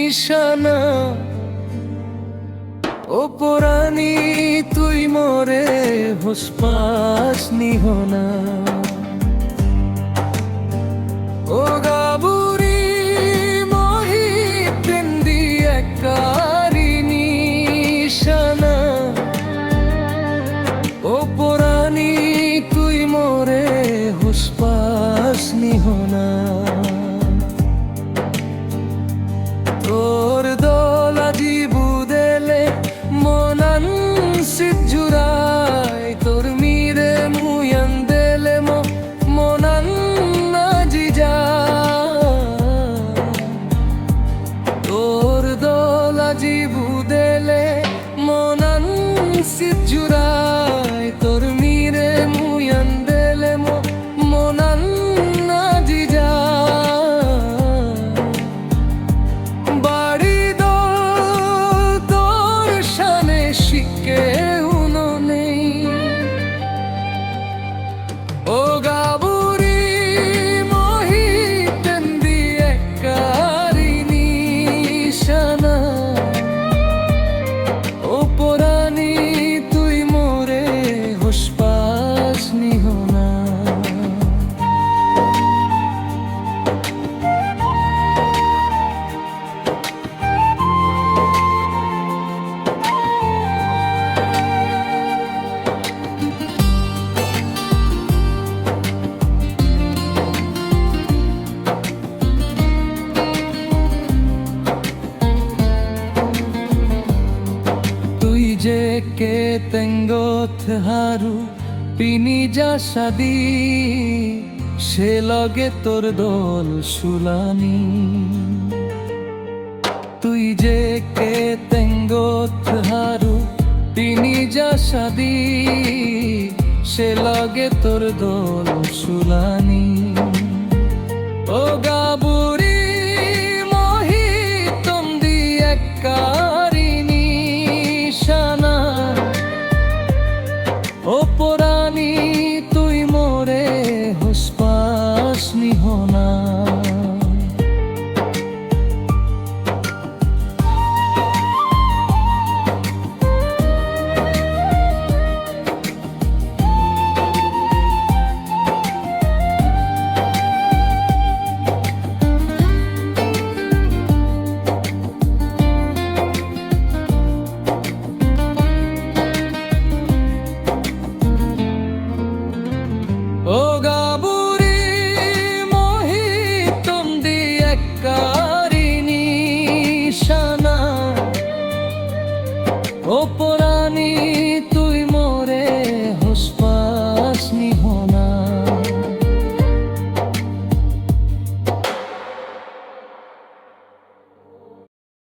নিশানা ও পরাণী তুই মোরে হুসপাস নিহনা ও গাবুরি মহি প্রেন্দি একারি নিশানা ও পরাণী তুই মোরে হুসপাস নিহনা তোর দোলা জিবু দেলে মনান সিজুরাই তোর মিরে মুয়ান দেলে মনান নাজিজা তোর দোলা জিবু দেলে মনান সিজুরাই তোর মিরে মুয়ান দেলে মনান নাজিজা ও গাবুরি মহি প্রেন্দি একারি নিশানা ও পরাণী তুই মোরে হুসপাস নিহনা যে que tengo haru pini ja shadi সে লগে তোর দোল শুলানি তুই যে কে tengo haru pini ja shadi সে লগে তোর দোল শুলানি ও গাবুরি মহি তুমি একারি নিশানা ও পরা